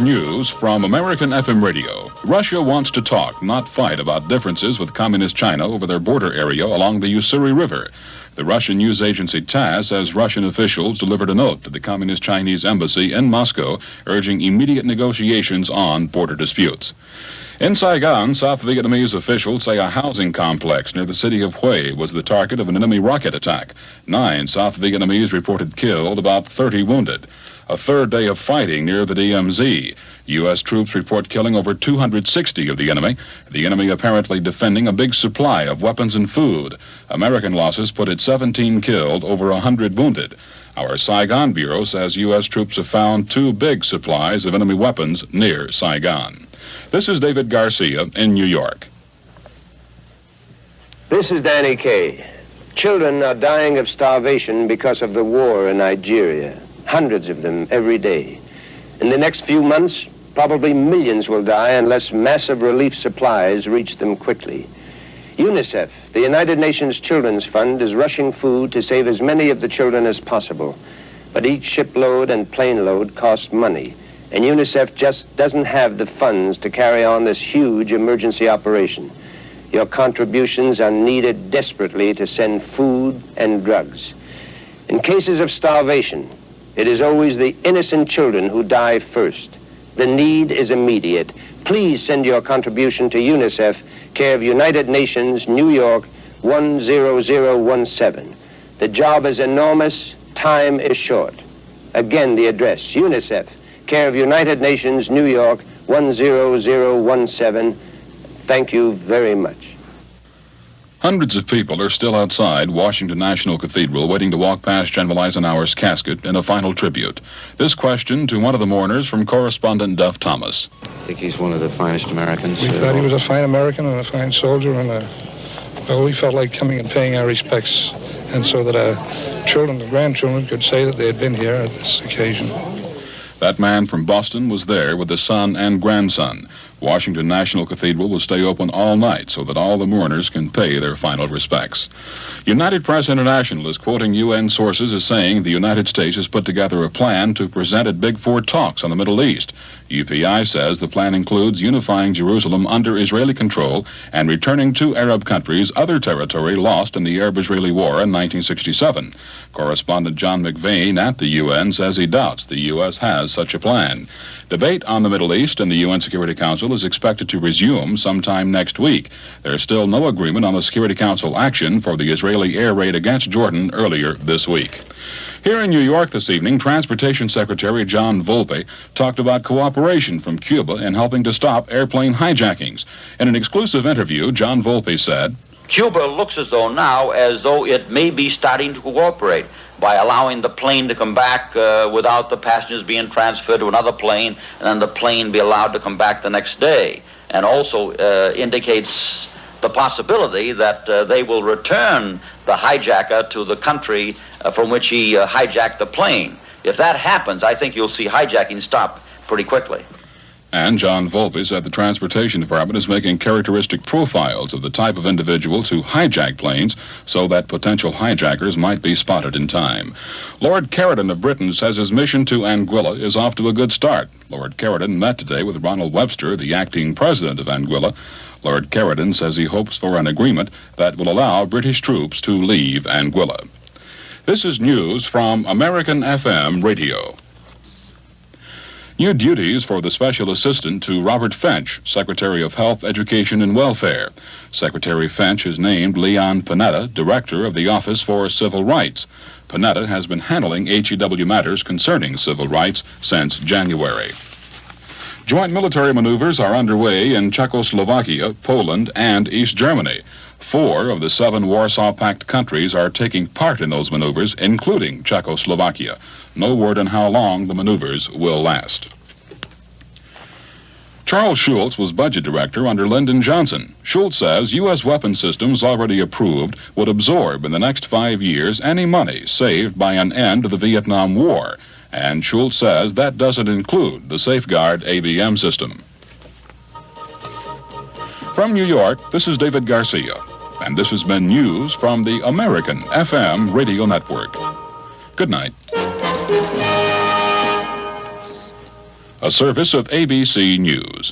news from American FM radio. Russia wants to talk, not fight, about differences with Communist China over their border area along the Ussuri River. The Russian news agency TASS says Russian officials delivered a note to the Communist Chinese embassy in Moscow urging immediate negotiations on border disputes. In Saigon, South Vietnamese officials say a housing complex near the city of Hue was the target of an enemy rocket attack. 9 South Vietnamese reported killed, about 30 wounded. A third day of fighting near the DMZ. U.S. troops report killing over 260 of the enemy apparently defending a big supply of weapons and food. American losses put it 17 killed, over 100 wounded. Our Saigon Bureau says U.S. troops have found 2 big supplies of enemy weapons near Saigon. This is David Garcia in New York. This is Danny Kaye. Children are dying of starvation because of the war in Nigeria. Hundreds of them every day. In the next few months, probably millions will die unless massive relief supplies reach them quickly. UNICEF, the United Nations Children's Fund, is rushing food to save as many of the children as possible. But each shipload and plane load costs money, and UNICEF just doesn't have the funds to carry on this huge emergency operation. Your contributions are needed desperately to send food and drugs. In cases of starvation, it is always the innocent children who die first. The need is immediate. Please send your contribution to UNICEF, care of United Nations, New York, 10017. The job is enormous, time is short. Again, the address, UNICEF, care of United Nations, New York, 10017. Thank you very much. Hundreds of people are still outside Washington National Cathedral waiting to walk past General Eisenhower's casket in a final tribute. This question to one of the mourners from correspondent Duff Thomas. I think he's one of the finest Americans. We thought he was a fine American and a fine soldier, and we felt like coming and paying our respects, and so that our children and grandchildren could say that they had been here at this occasion. That man from Boston was there with his son and grandson. Washington National Cathedral will stay open all night so that all the mourners can pay their final respects. United Press International is quoting UN sources as saying the United States has put together a plan to present at Big Four talks on the Middle East. UPI says the plan includes unifying Jerusalem under Israeli control and returning to Arab countries other territory lost in the Arab-Israeli War in 1967. Correspondent John McVeigh at the UN says he doubts the U.S. has such a plan. Debate on the Middle East in the UN Security Council is expected to resume sometime next week. There is still no agreement on the Security Council action for the Israeli air raid against Jordan earlier this week. Here in New York this evening, Transportation Secretary John Volpe talked about cooperation from Cuba in helping to stop airplane hijackings. In an exclusive interview, John Volpe said, Cuba looks as though it may be starting to cooperate by allowing the plane to come back without the passengers being transferred to another plane, and then the plane be allowed to come back the next day. And also indicates the possibility that they will return the hijacker to the country from which he hijacked the plane. If that happens, I think you'll see hijacking stop pretty quickly. And John Volpe said the Transportation Department is making characteristic profiles of the type of individuals who hijack planes so that potential hijackers might be spotted in time. Lord Carradine of Britain says his mission to Anguilla is off to a good start. Lord Carradine met today with Ronald Webster, the acting president of Anguilla. Lord Carradine says he hopes for an agreement that will allow British troops to leave Anguilla. This is news from American FM Radio. New duties for the Special Assistant to Robert Finch, Secretary of Health, Education, and Welfare. Secretary Finch has named Leon Panetta, Director of the Office for Civil Rights. Panetta has been handling HEW matters concerning civil rights since January. Joint military maneuvers are underway in Czechoslovakia, Poland, and East Germany. 4 of the 7 Warsaw Pact countries are taking part in those maneuvers, including Czechoslovakia. No word on how long the maneuvers will last. Charles Schultz was budget director under Lyndon Johnson. Schultz says U.S. weapon systems already approved would absorb in the next 5 years any money saved by an end to the Vietnam War. And Schultz says that doesn't include the Safeguard ABM system. From New York, this is David Garcia, and this has been news from the American FM Radio Network. Good night. a service of ABC News.